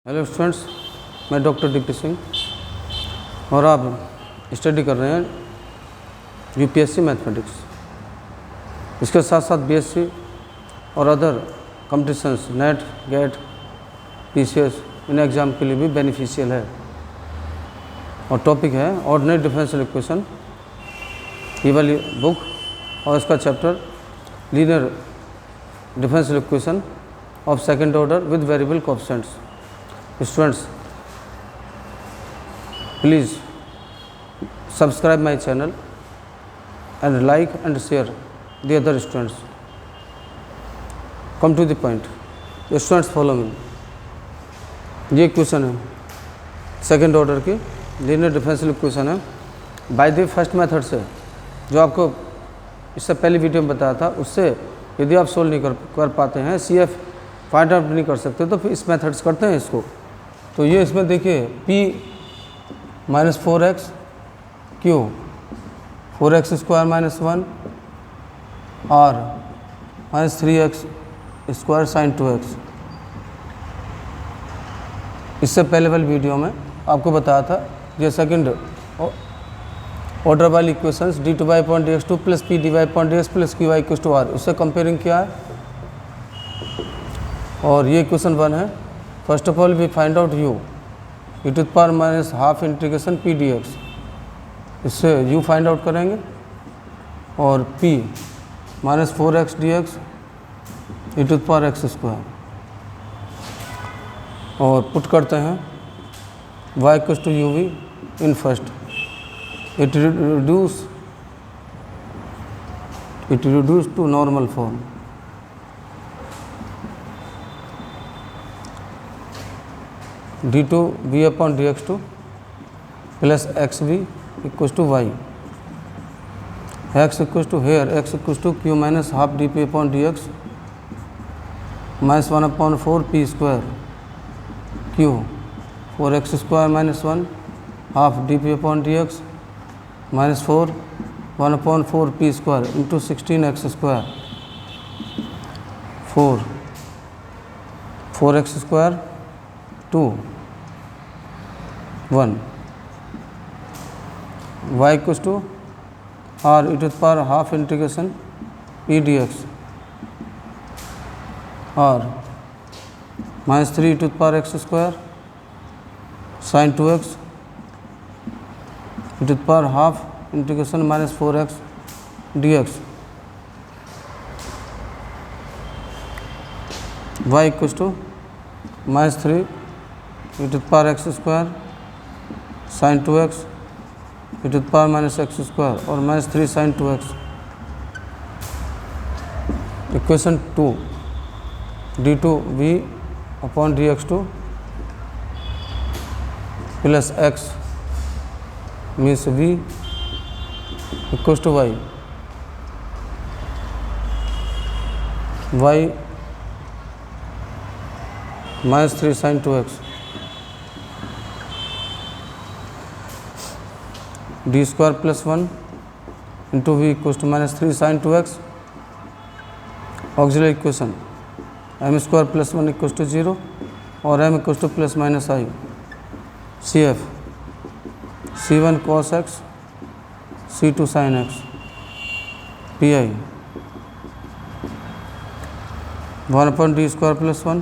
Hello students, मैं doctor DP. Singh और आप स्टडी कर रहे हैं यूपीएससी मैथमेटिक्स। इसके साथ साथ बीएससी और other competitions NET, GATE, PCS इन एग्ज़ाम के लिए भी बेनिफिशियल है। और टॉपिक है ऑर्डिनरी डिफरेंशियल इक्वेशन, ये वाली बुक और इसका chapter linear differential equation of second order with variable coefficients. Students, please subscribe my channel and like and share the other students. Come to the point. Students, follow me. ये equation है second order की linear differential equation है by the first method से, जो आपको इससे पहली video में बताया था। उससे यदि आप सोल्व नहीं कर पाते हैं, CF फाइंड आउट नहीं कर सकते, तो फिर इस मेथड से करते हैं इसको। तो ये इसमें देखिए p minus 4x Q 4x square minus 1 और minus 3x square sine 2x। इससे पहले वाली वीडियो में आपको बताया था ये सेकंड ऑर्डर वाली equations dy/dx2 plus p dy/dx plus qy equals to r, उससे कंपेयरिंग किया है। और ये इक्वेशन 1 है। First of all we find out u e to the power minus half integration p dx, इससे u फाइंड आउट करेंगे। और p minus 4x dx e to the power x square, और put करते हैं y equals to uv in first. इट reduce to normal form. d2v/dx2 plus xv equals to y, x equals to here x equals to q minus half dp/dx minus 1/4 p square q 4x square minus 1 half dp/dx minus 4 1/4 p square into 16x square 4x square 2 1 y equals to r e to the power half integration p dx और minus 3 e to the power x square sine 2x e to the power half integration minus 4x dx। y equals to minus 3 e to the power x square sine 2x e to the power minus x square और minus 3 sine 2x। Equation 2 d2v/dx2 plus x means v equals to y, y minus 3 sine 2x D square plus 1 into V equals to minus 3 sine 2x। Auxiliary equation m square plus 1 equals to 0 और m equals to plus minus i। CF c1 cos x c2 sin x pi 1/d square plus 1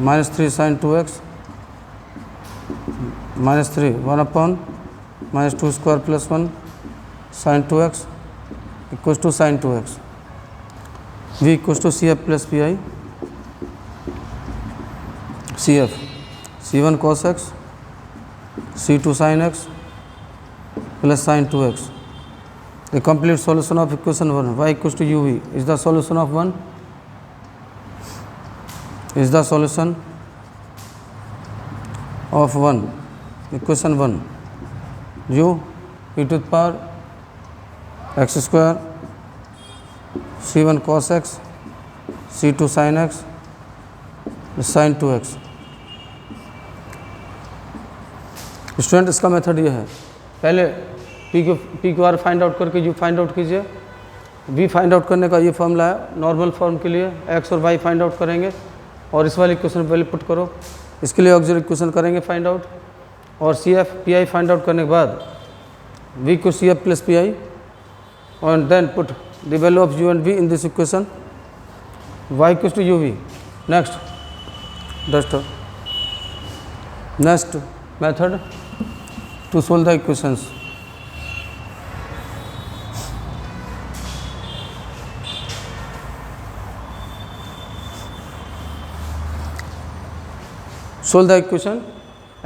minus 3 sine 2x minus 3 1/- minus 2 square plus 1 sine 2x equals to sine 2x। v equals to CF plus PI। CF c1 cos x c2 sin x plus sine 2x। The complete solution of equation 1 y equals to uv is the solution of 1 is the solution of 1 equation 1 u e to the power x square c1 cos x c2 sin x sin 2x। Student, इसका method ये है, पहले p Q R find out करके u find out कीजिए। v find out करने का ये formula है नॉर्मल फॉर्म के लिए, x और y फाइंड आउट करेंगे और इस वाले इक्वेशन पहले पुट करो। इसके लिए ऑक्सिलरी इक्वेशन करेंगे फाइंड आउट, और C F P I find out करने के बाद वी को C F plus P I and then put the value of u and v in this equation, y equals to uv. Next method to solve the equations. Solve the equation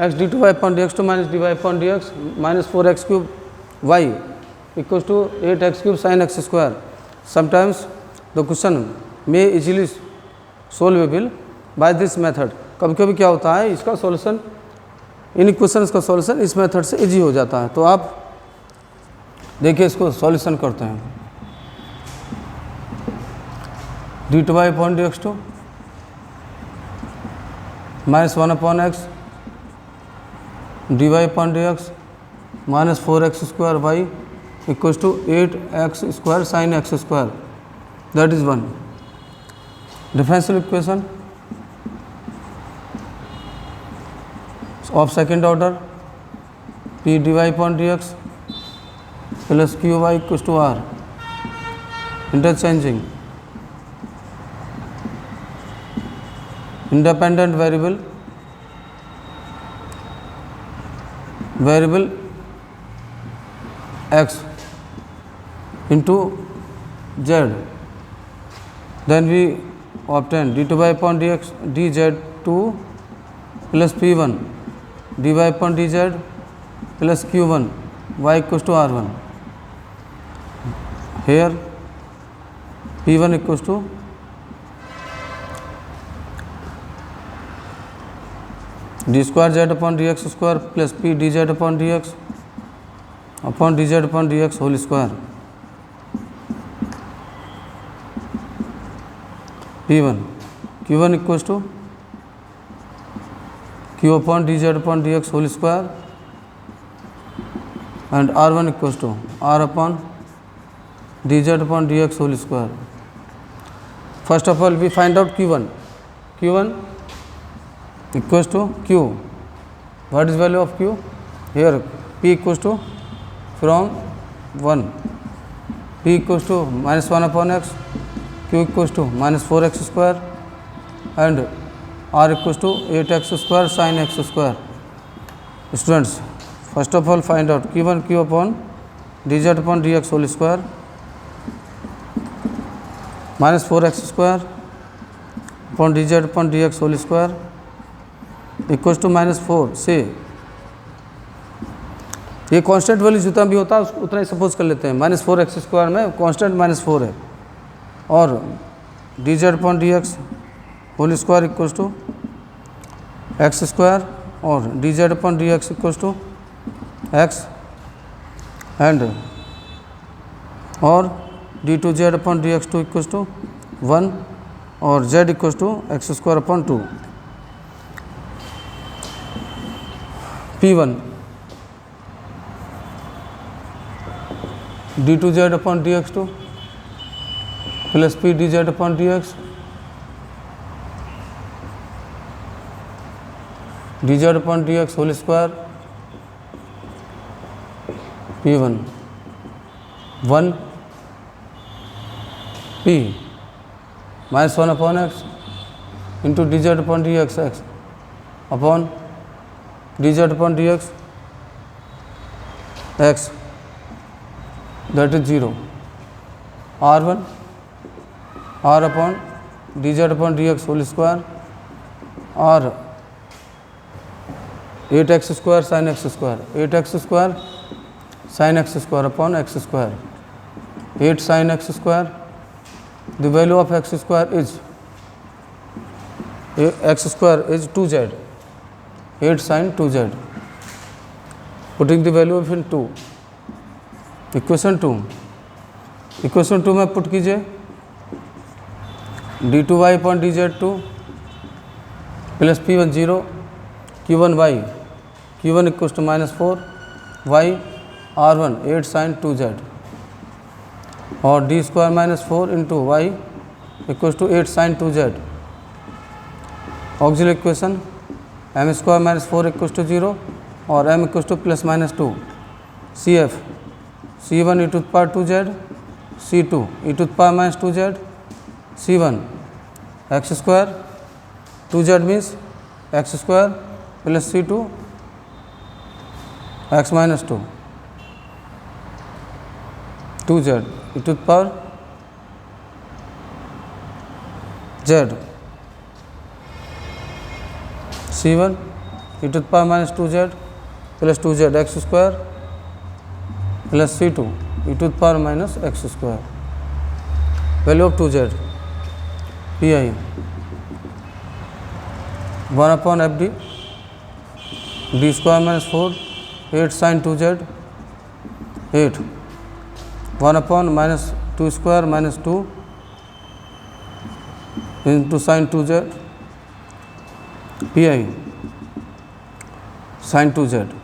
x d2y upon dx2 minus dy upon dx minus 4x cube y equals to 8x cube sin x square. Sometimes the question may easily solvable by this method. कभी कभी क्या होता है, इसका solution, इन equations का solution इस method से easy हो जाता है। तो आप देखिए इसको सॉल्यूशन करते हैं। d2y upon dx2 minus 1 upon x dy upon dx minus 4x square y equals to 8x square sin x square. That is one. Differential equation of second order p dy upon dx plus qy equals to r. Interchanging independent variable x into z, then we obtain d2y upon dx dz2 plus p1 dy upon dz plus q1 y equals to r1. Here p1 equals to d square z upon dx square plus p dz upon dx whole square. P1 q1 equals to q upon dz upon dx whole square and r1 equals to r upon dz upon dx whole square. First of all we find out q1 equals to q. What is value of q? Here p equals to from 1, p equals to minus 1 upon x, q equals to minus 4x square and r equals to 8x square sin x square. Students, first of all find out q1 q upon dz upon dx whole square minus 4x square upon dz upon dx whole square equals to minus 4 से ये constant value जितना भी होता है उतना ही suppose कर लेते हैं। माइनस 4x स्क्वायर में कांस्टेंट माइनस 4 है और dz upon dx whole square equals to x square और dz upon dx equals to x and और d2z upon dx2 equals to 1 और z equals to x square upon 2. p1 d2z upon dx2 plus p dz upon dx dz upon dx whole square p1 1 p minus 1 upon x into dz upon dx x upon dz upon dx x, that is 0. r1 r upon dz upon dx whole square or 8x square sin x square, 8x square sin x square upon x square, 8 sin x square. The value of x square is 2z, 8 sin 2z. Putting the value of in 2. Equation 2 में put कीजिए d2y upon dz2 plus p1 0 q1 y q1 equals to minus 4 y r1 8 sine 2z और d square minus 4 into y equals to 8 sine 2z auxiliary equation M square minus 4 equal to 0 और M equal to plus minus 2 C F C1 e to the power 2z, C2 e to the power minus 2z, C1 x square, 2z means x square plus C2 x minus 2, 2z e to the power z, C1 e to the power minus 2z plus 2z x square plus C2 e to the power minus x square. Value of 2z pi 1 upon fd d square minus 4 8 sin 2z 8 1 upon minus 2 square minus 2 into sin 2z pi sin 2z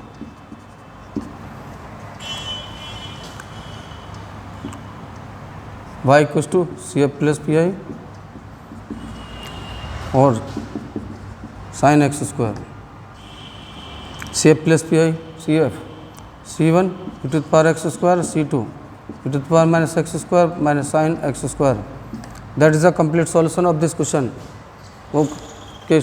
y equal to C F plus P I और sine x square C F plus P I C F C1 e to the power x square, C2 e to the power minus x square minus sin x square. That is the complete solution of this question. Okay.